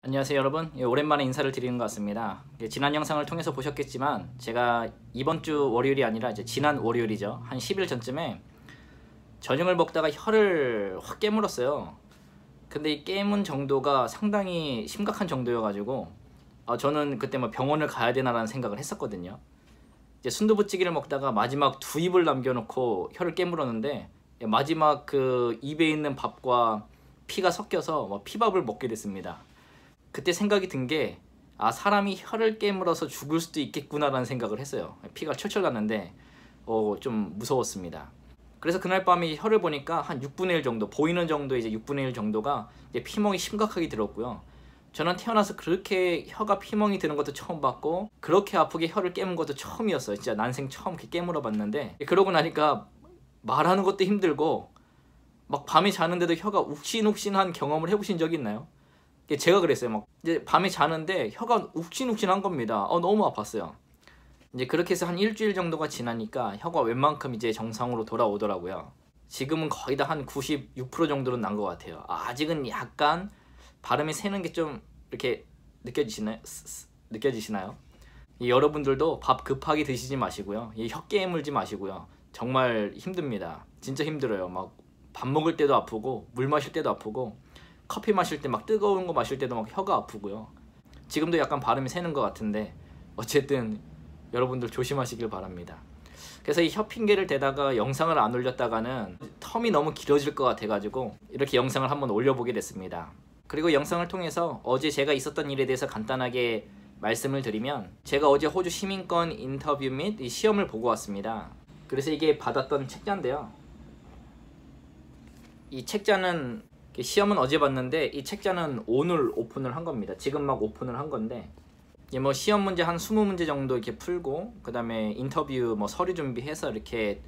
안녕하세요 여러분. 오랜만에 인사를 드리는 것 같습니다. 지난 영상을 통해서 보셨겠지만 제가 이번 주 월요일이 아니라 이제 지난 월요일이죠. 한 10일 전쯤에 저녁을 먹다가 혀를 확 깨물었어요. 근데 이 깨문 정도가 상당히 심각한 정도여가지고 저는 그때 뭐 병원을 가야 되나라는 생각을 했었거든요. 이제 순두부찌개를 먹다가 마지막 두 입을 남겨놓고 혀를 깨물었는데 마지막 그 입에 있는 밥과 피가 섞여서 피밥을 먹게 됐습니다. 그때 생각이 든 게 사람이 혀를 깨물어서 죽을 수도 있겠구나 라는 생각을 했어요. 피가 철철 났는데 좀 무서웠습니다. 그래서 그날 밤에 혀를 보니까 한 6분의 1 정도, 보이는 정도 이제 6분의 1 정도가 이제 피멍이 심각하게 들었고요. 저는 태어나서 그렇게 혀가 피멍이 드는 것도 처음 봤고 그렇게 아프게 혀를 깨문 것도 처음이었어요. 진짜 난생 처음 이렇게 깨물어 봤는데, 그러고 나니까 말하는 것도 힘들고 막 밤에 자는데도 혀가 욱신욱신한 경험을 해보신 적이 있나요? 제가 그랬어요. 막 이제 밤에 자는데 혀가 욱신욱신한 겁니다. 너무 아팠어요. 이제 그렇게 해서 한 일주일 정도가 지나니까 혀가 웬만큼 이제 정상으로 돌아오더라고요. 지금은 거의 다 한 96% 정도는 난 것 같아요. 아직은 약간 발음이 새는 게 좀 이렇게 느껴지시나요? 여러분들도 밥 급하게 드시지 마시고요. 혀 깨물지 마시고요. 정말 힘듭니다. 진짜 힘들어요. 막 밥 먹을 때도 아프고 물 마실 때도 아프고 커피 마실 때 막 뜨거운 거 마실 때도 막 혀가 아프고요. 지금도 약간 발음이 새는 것 같은데 어쨌든 여러분들 조심하시길 바랍니다. 그래서 이 혀 핑계를 대다가 영상을 안 올렸다가는 텀이 너무 길어질 것 같아가지고 이렇게 영상을 한번 올려보게 됐습니다. 그리고 영상을 통해서 어제 제가 있었던 일에 대해서 간단하게 말씀을 드리면, 제가 어제 호주 시민권 인터뷰 및 시험을 보고 왔습니다. 그래서 이게 받았던 책자인데요. 이 책자는 시험은 어제 봤는데 이 책자는 오늘 오픈을 한 겁니다. 지금 막 오픈을 한 건데 뭐 시험 문제 한 20문제 정도 이렇게 풀고 그 다음에 인터뷰 서류 준비해서 이렇게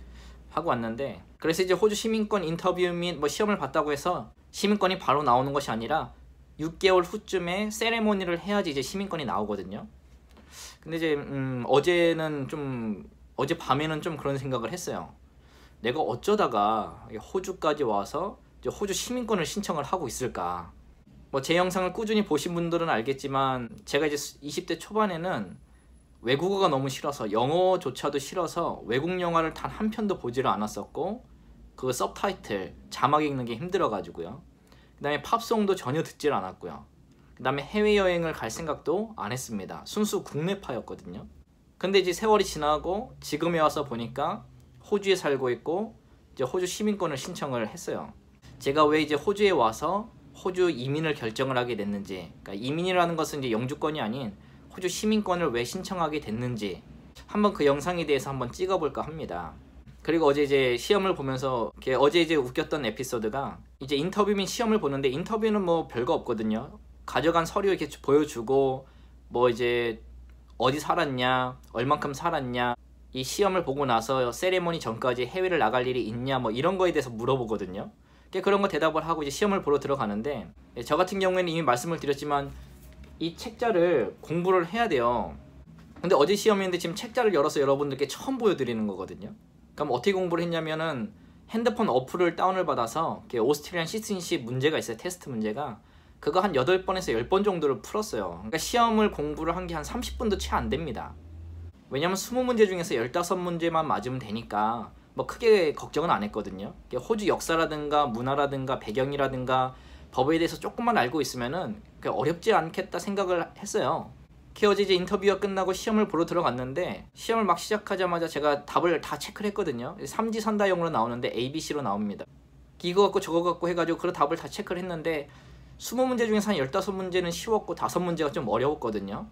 하고 왔는데, 그래서 이제 호주 시민권 인터뷰 및 시험을 봤다고 해서 시민권이 바로 나오는 것이 아니라 6개월 후쯤에 세레모니를 해야지 이제 시민권이 나오거든요. 근데 이제 어제 밤에는 좀 그런 생각을 했어요. 내가 어쩌다가 호주까지 와서 호주 시민권을 신청을 하고 있을까. 제 영상을 꾸준히 보신 분들은 알겠지만 제가 이제 20대 초반에는 외국어가 너무 싫어서, 영어조차도 싫어서 외국 영화를 단 한 편도 보지를 않았었고 그 서브타이틀 자막 읽는 게 힘들어가지고요. 그 다음에 팝송도 전혀 듣질 않았고요. 그 다음에 해외여행을 갈 생각도 안 했습니다. 순수 국내파였거든요. 근데 이제 세월이 지나고 지금에 와서 보니까 호주에 살고 있고 이제 호주 시민권을 신청을 했어요. 제가 왜 이제 호주에 와서 호주 이민을 결정을 하게 됐는지, 그러니까 이민이라는 것은 이제 영주권이 아닌 호주 시민권을 왜 신청하게 됐는지 한번 그 영상에 대해서 한번 찍어볼까 합니다. 그리고 어제 이제 시험을 보면서 어제 이제 웃겼던 에피소드가, 이제 인터뷰 및 시험을 보는데 인터뷰는 뭐 별거 없거든요. 가져간 서류 이렇게 보여주고 이제 어디 살았냐, 얼만큼 살았냐, 이 시험을 보고 나서 세레모니 전까지 해외를 나갈 일이 있냐 이런 거에 대해서 물어보거든요. 그런 거 대답을 하고 이제 시험을 보러 들어가는데, 저 같은 경우에는 이미 말씀을 드렸지만 이 책자를 공부를 해야 돼요. 근데 어제 시험인데 지금 책자를 열어서 여러분들께 처음 보여드리는 거거든요. 그럼 어떻게 공부를 했냐면은 핸드폰 어플을 다운을 받아서 오스트리안 시티즌십 문제가 있어요. 테스트 문제가. 그거 한 8번에서 10번 정도를 풀었어요. 그러니까 시험을 공부를 한 게 한 30분도 채 안 됩니다. 왜냐면 20문제 중에서 15문제만 맞으면 되니까 크게 걱정은 안 했거든요. 호주 역사라든가 문화라든가 배경이라든가 법에 대해서 조금만 알고 있으면은 어렵지 않겠다 생각을 했어요. 어제 이제 인터뷰가 끝나고 시험을 보러 들어갔는데, 시험을 막 시작하자마자 제가 답을 다 체크를 했거든요. 삼지선다형으로 나오는데 ABC로 나옵니다. 이거 갖고 저거 갖고 해가지고 그 답을 다 체크를 했는데 20문제 중에서 한 15문제는 쉬웠고 5문제가 좀 어려웠거든요.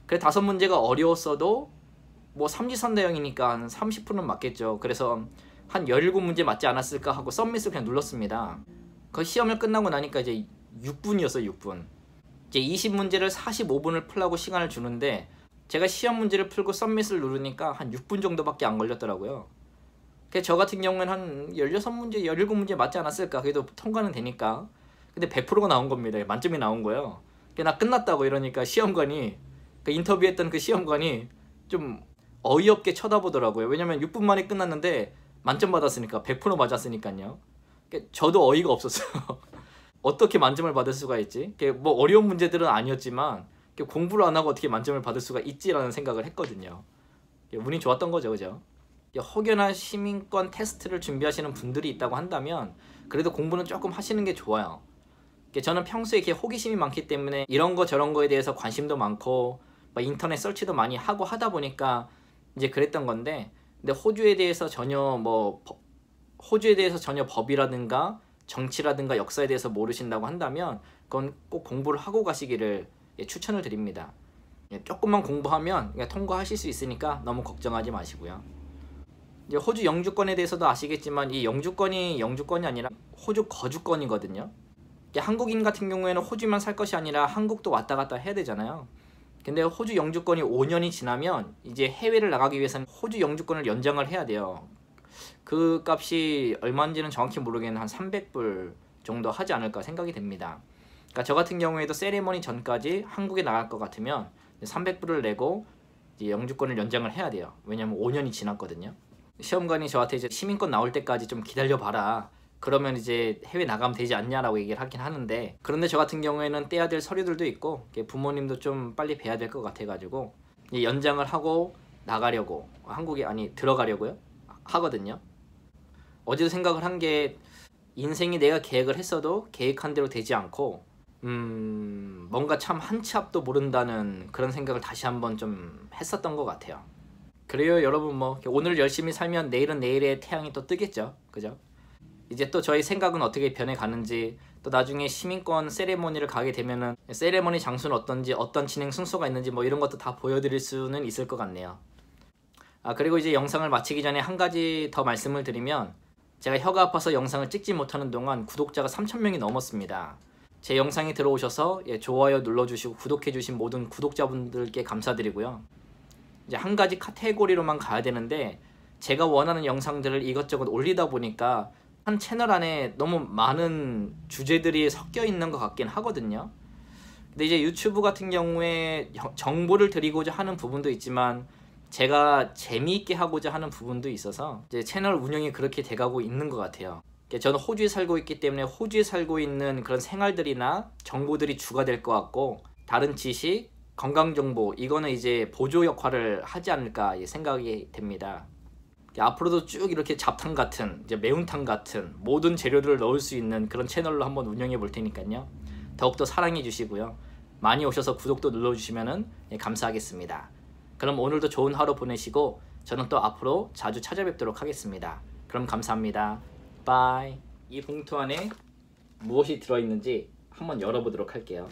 그래 5문제가 어려웠어도 삼지선다형이니까 한 30%는 맞겠죠. 그래서 한 17문제 맞지 않았을까 하고 썸밋을 그냥 눌렀습니다. 그 시험을 끝나고 나니까 이제 6분이었어요. 6분. 이제 20문제를 45분을 풀라고 시간을 주는데 제가 시험 문제를 풀고 썸밋을 누르니까 한 6분 정도밖에 안 걸렸더라고요. 저 같은 경우는 한 16문제, 17문제 맞지 않았을까. 그래도 통과는 되니까. 근데 100%가 나온 겁니다. 만점이 나온 거예요. 나 끝났다고 이러니까 시험관이, 인터뷰했던 그 시험관이 좀 어이없게 쳐다보더라고요. 왜냐면 6분 만에 끝났는데 만점 받았으니까, 100% 맞았으니까요. 저도 어이가 없었어요. 어떻게 만점을 받을 수가 있지? 뭐 어려운 문제들은 아니었지만 공부를 안 하고 어떻게 만점을 받을 수가 있지라는 생각을 했거든요. 운이 좋았던 거죠, 그죠? 혹여나 시민권 테스트를 준비하시는 분들이 있다고 한다면 그래도 공부는 조금 하시는 게 좋아요. 저는 평소에 이렇게 호기심이 많기 때문에 이런 거 저런 거에 대해서 관심도 많고 막 인터넷 설치도 많이 하고 하다 보니까 이제 그랬던 건데, 근데 호주에 대해서 전혀 법이라든가 정치라든가 역사에 대해서 모르신다고 한다면 그건 꼭 공부를 하고 가시기를 추천을 드립니다. 조금만 공부하면 통과하실 수 있으니까 너무 걱정하지 마시고요. 이제 호주 영주권에 대해서도 아시겠지만 이 영주권이 아니라 호주 거주권이거든요. 한국인 같은 경우에는 호주만 살 것이 아니라 한국도 왔다 갔다 해야 되잖아요. 근데 호주 영주권이 5년이 지나면 이제 해외를 나가기 위해서는 호주 영주권을 연장을 해야 돼요. 그 값이 얼마인지는 정확히 모르겠는데 한 300불 정도 하지 않을까 생각이 됩니다. 그러니까 저 같은 경우에도 세리머니 전까지 한국에 나갈 것 같으면 300불을 내고 이제 영주권을 연장을 해야 돼요. 왜냐면 5년이 지났거든요. 시험관이 저한테 이제 시민권 나올 때까지 좀 기다려봐라, 그러면 이제 해외 나가면 되지 않냐라고 얘기를 하긴 하는데, 그런데 저 같은 경우에는 떼야 될 서류들도 있고 부모님도 좀 빨리 뵈야 될 것 같아가지고 연장을 하고 나가려고 들어가려고요 하거든요. 어제도 생각을 한 게, 인생이 내가 계획을 했어도 계획한 대로 되지 않고 뭔가 참 한 치 앞도 모른다는 그런 생각을 다시 한번 좀 했었던 것 같아요. 그래요 여러분, 뭐 오늘 열심히 살면 내일은 내일의 태양이 또 뜨겠죠, 그죠? 이제 또 저희 생각은 어떻게 변해가는지, 또 나중에 시민권 세레모니를 가게 되면은 세레모니 장소는 어떤지, 어떤 진행 순서가 있는지 뭐 이런 것도 다 보여드릴 수는 있을 것 같네요. 그리고 이제 영상을 마치기 전에 한 가지 더 말씀을 드리면, 제가 혀가 아파서 영상을 찍지 못하는 동안 구독자가 3,000명이 넘었습니다. 제 영상이 들어오셔서 좋아요 눌러주시고 구독해주신 모든 구독자분들께 감사드리고요. 이제 한 가지 카테고리로만 가야 되는데, 제가 원하는 영상들을 이것저것 올리다 보니까 한 채널 안에 너무 많은 주제들이 섞여 있는 것 같긴 하거든요. 근데 이제 유튜브 같은 경우에 정보를 드리고자 하는 부분도 있지만 제가 재미있게 하고자 하는 부분도 있어서 이제 채널 운영이 그렇게 돼가고 있는 것 같아요. 저는 호주에 살고 있기 때문에 호주에 살고 있는 그런 생활들이나 정보들이 주가 될 것 같고, 다른 지식, 건강정보, 이거는 이제 보조 역할을 하지 않을까 생각이 됩니다. 앞으로도 쭉 이렇게 잡탕 같은, 이제 매운탕 같은 모든 재료들을 넣을 수 있는 그런 채널로 한번 운영해 볼 테니까요. 더욱더 사랑해 주시고요. 많이 오셔서 구독도 눌러주시면 감사하겠습니다. 그럼 오늘도 좋은 하루 보내시고 저는 또 앞으로 자주 찾아뵙도록 하겠습니다. 그럼 감사합니다. 바이. 이 봉투 안에 무엇이 들어있는지 한번 열어보도록 할게요.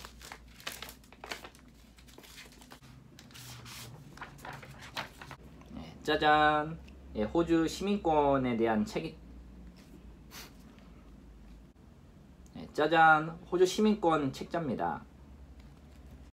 짜잔! 호주 시민권에 대한 책이 짜잔! 호주 시민권 책자입니다.